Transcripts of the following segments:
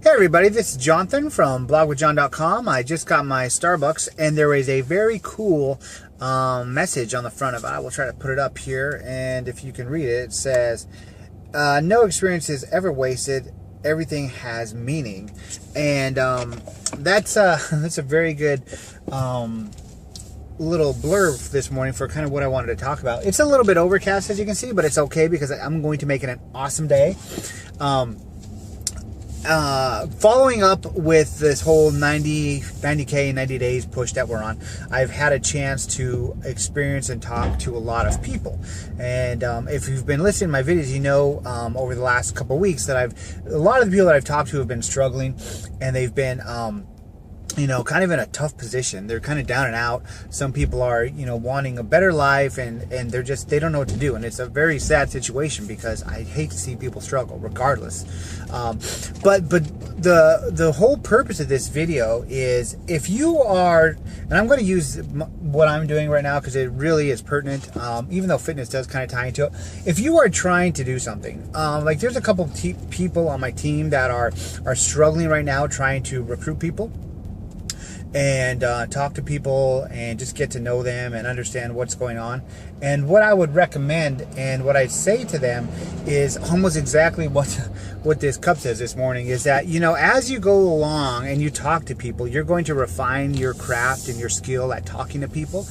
Hey everybody, this is Jonathan from blogwithjon.com. I just got my Starbucks and there is a very cool message on the front of it. I will try to put it up here, and if you can read it, it says, no experience is ever wasted. Everything has meaning. And that's a very good little blurb this morning for kind of what I wanted to talk about. It's a little bit overcast, as you can see, but it's okay because I'm going to make it an awesome day. Following up with this whole 90K 90 days push that we're on, I've had a chance to experience and talk to a lot of people. And if you've been listening to my videos, you know over the last couple of weeks that a lot of the people that I've talked to have been struggling, and they've been kind of in a tough position. They're kind of down and out. Some people are, wanting a better life, and they don't know what to do. And it's a very sad situation because I hate to see people struggle regardless. But the whole purpose of this video is, if you are, and I'm going to use what I'm doing right now because it really is pertinent, even though fitness does kind of tie into it. If you are trying to do something, like there's a couple of people on my team that are struggling right now trying to recruit people and talk to people and just get to know them and understand what's going on. And what I would recommend and what I say to them is almost exactly what this cup says this morning, is that, as you go along and you talk to people, you're going to refine your craft and your skill at talking to people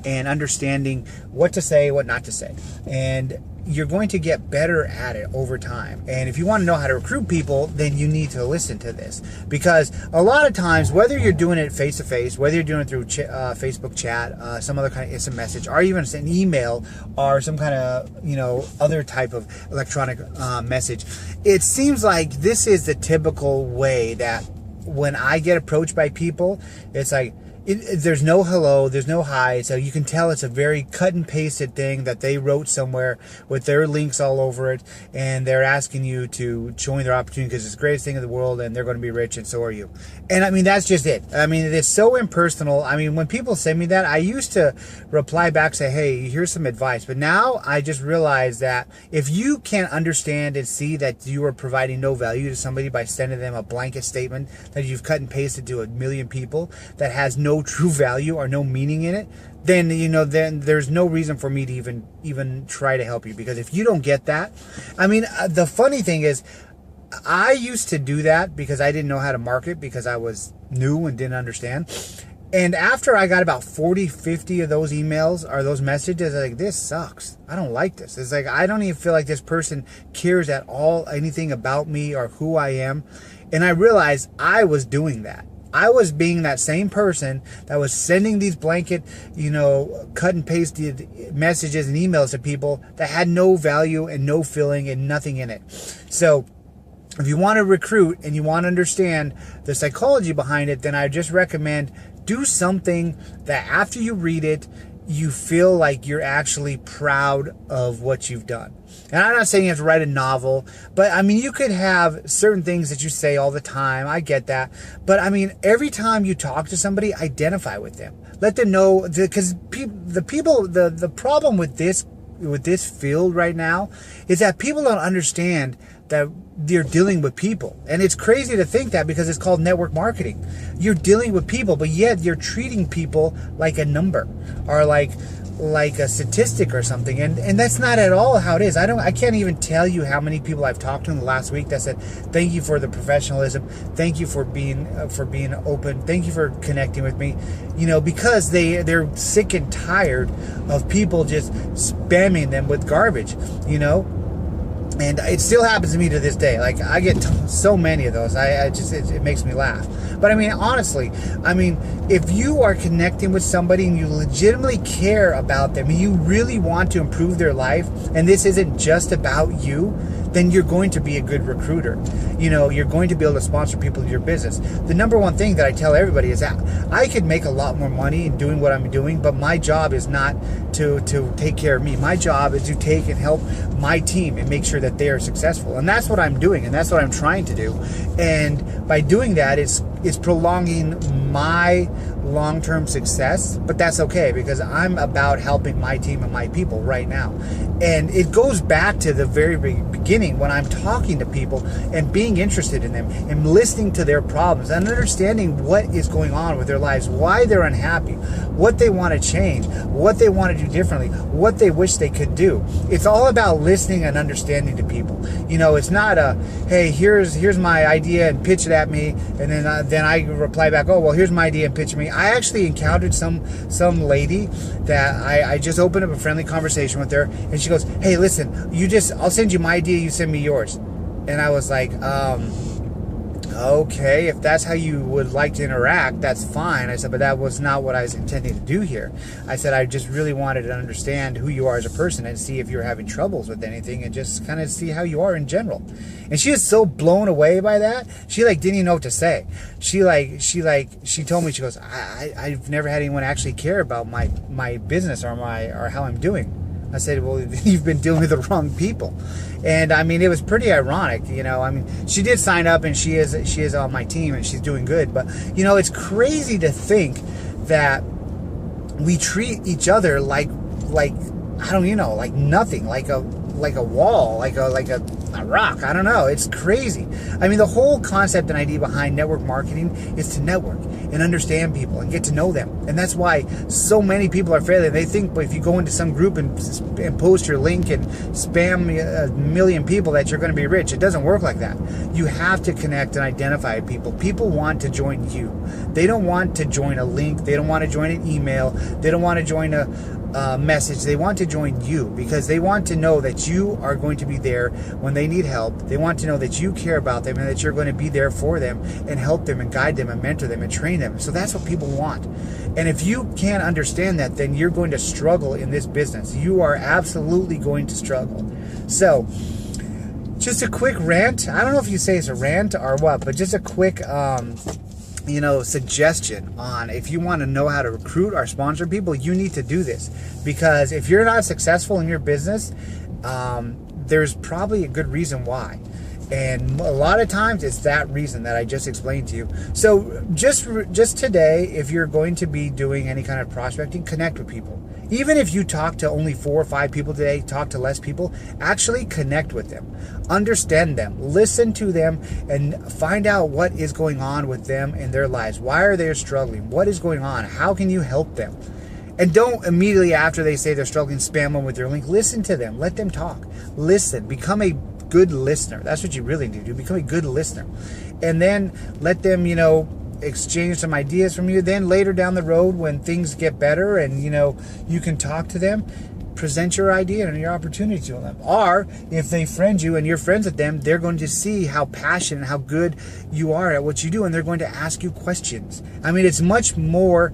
and understanding what to say, what not to say. And you're going to get better at it over time. And if you want to know how to recruit people, then you need to listen to this. Because a lot of times, whether you're doing it face-to-face, whether you're doing it through Facebook chat, some other kind of instant message, or even an email, or some kind of, other type of electronic message, it seems like this is the typical way that when I get approached by people, it's like, there's no hello, there's no hi, so you can tell it's a very cut and pasted thing that they wrote somewhere with their links all over it, and they're asking you to join their opportunity because it's the greatest thing in the world and they're going to be rich and so are you. And I mean, that's just it. I mean, it's so impersonal. I mean, when people send me that, I used to reply back, say, hey, here's some advice. But now I just realize that if you can't understand and see that you are providing no value to somebody by sending them a blanket statement that you've cut and pasted to a million people that has no true value or no meaning in it, then then there's no reason for me to even try to help you. Because if you don't get that, I mean, the funny thing is, I used to do that because I didn't know how to market, because I was new and didn't understand. And after I got about 40, 50 of those emails or those messages, I was like, this sucks. I don't like this. It's like, I don't even feel like this person cares at all anything about me or who I am. And I realized I was doing that. I was being that same person that was sending these blanket, cut and pasted messages and emails to people that had no value and no feeling and nothing in it. So if you want to recruit and you want to understand the psychology behind it, then I just recommend do something that after you read it, you feel like you're actually proud of what you've done. And I'm not saying you have to write a novel, but I mean, you could have certain things that you say all the time. I get that. But I mean, every time you talk to somebody, identify with them. Let them know, because the problem with this field right now is that people don't understand that you're dealing with people. And it's crazy to think that, because it's called network marketing. You're dealing with people, but yet you're treating people like a number or like a statistic or something, and that's not at all how it is. I can't even tell you how many people I've talked to in the last week that said, thank you for the professionalism, thank you for being open, thank you for connecting with me, because they're sick and tired of people just spamming them with garbage, And it still happens to me to this day. Like, I get so many of those. It makes me laugh. But I mean, honestly, if you are connecting with somebody and you legitimately care about them, and you really want to improve their life, and this isn't just about you, then you're going to be a good recruiter. You're going to be able to sponsor people to your business. The number one thing that I tell everybody is that I could make a lot more money in doing what I'm doing, but my job is not to take care of me. My job is to take and help my team and make sure that they are successful. And that's what I'm doing, and that's what I'm trying to do. And by doing that, it's prolonging my long-term success, but that's okay because I'm about helping my team and my people right now. And it goes back to the very beginning when I'm talking to people and being interested in them and listening to their problems and understanding what is going on with their lives, why they're unhappy, what they want to change, what they want to do differently, what they wish they could do. It's all about listening and understanding to people. You know, it's not a, hey, here's my idea and pitch it at me, and then I reply back, oh, well, here's my idea and pitch me. I actually encountered some lady that I just opened up a friendly conversation with her, and she goes, hey, listen, I'll send you my idea, you send me yours. And I was like, okay, if that's how you would like to interact, that's fine. I said, but that was not what I was intending to do here. I said, I just really wanted to understand who you are as a person and see if you're having troubles with anything and just kind of see how you are in general. And she was so blown away by that. She like didn't even know what to say. She told me, she goes, I've never had anyone actually care about my business or how I'm doing. I said, well, you've been dealing with the wrong people. And I mean, it was pretty ironic, you know. I mean, she did sign up and she is on my team and she's doing good. But, you know, it's crazy to think that we treat each other like I don't, you know, like nothing, like a wall, like a rock. I don't know. It's crazy. I mean, the whole concept and idea behind network marketing is to network and understand people and get to know them. And that's why so many people are failing. They think if you go into some group and post your link and spam a million people that you're going to be rich. It doesn't work like that. You have to connect and identify people. People want to join you. They don't want to join a link. They don't want to join an email. They don't want to join a message. They want to join you because they want to know that you are going to be there when they need help. They want to know that you care about them and that you're going to be there for them and help them and guide them and mentor them and train them. So that's what people want. And if you can't understand that, then you're going to struggle in this business. You are absolutely going to struggle. So just a quick rant. I don't know if you say it's a rant or what, but just a quick suggestion on if you want to know how to recruit or sponsor people, you need to do this. Because if you're not successful in your business, there's probably a good reason why. And a lot of times it's that reason that I just explained to you. So just today, if you're going to be doing any kind of prospecting, connect with people. Even if you talk to only 4 or 5 people today, talk to less people, actually connect with them. Understand them. Listen to them and find out what is going on with them in their lives. Why are they struggling? What is going on? How can you help them? And don't immediately after they say they're struggling, spam them with your link. Listen to them. Let them talk. Listen. Become a good listener. That's what you really need to do. Become a good listener. And then let them, exchange some ideas from you. Then later down the road when things get better and, you can talk to them, present your idea and your opportunity to them. Or if they friend you and you're friends with them, they're going to see how passionate, how good you are at what you do, and they're going to ask you questions. I mean, it's much more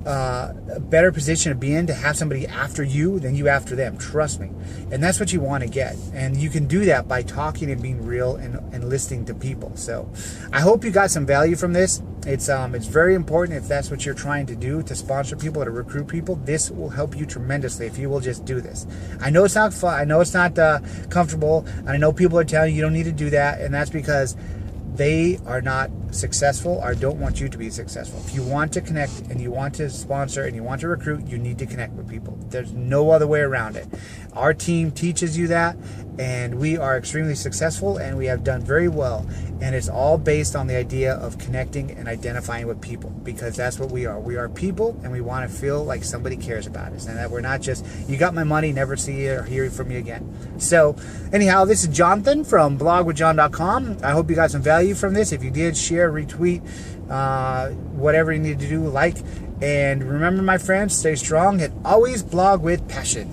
a better position to be in to have somebody after you than you after them. Trust me. And that's what you want to get. And you can do that by talking and being real and listening to people. So I hope you got some value from this. It's very important if that's what you're trying to do, to sponsor people, to recruit people. This will help you tremendously if you will just do this. I know it's not fun. I know it's not comfortable. And I know people are telling you don't need to do that. And that's because they are not successful or don't want you to be successful. If you want to connect and you want to sponsor and you want to recruit, you need to connect with people. There's no other way around it. Our team teaches you that, and we are extremely successful and we have done very well. And it's all based on the idea of connecting and identifying with people, because that's what we are. We are people, and we want to feel like somebody cares about us and that we're not just, you got my money, never see you or hear from you again. So anyhow, this is Jonathan from blogwithjon.com. I hope you got some value from this. If you did, share, retweet, whatever you need to do, like. And remember, my friends, stay strong and always blog with passion.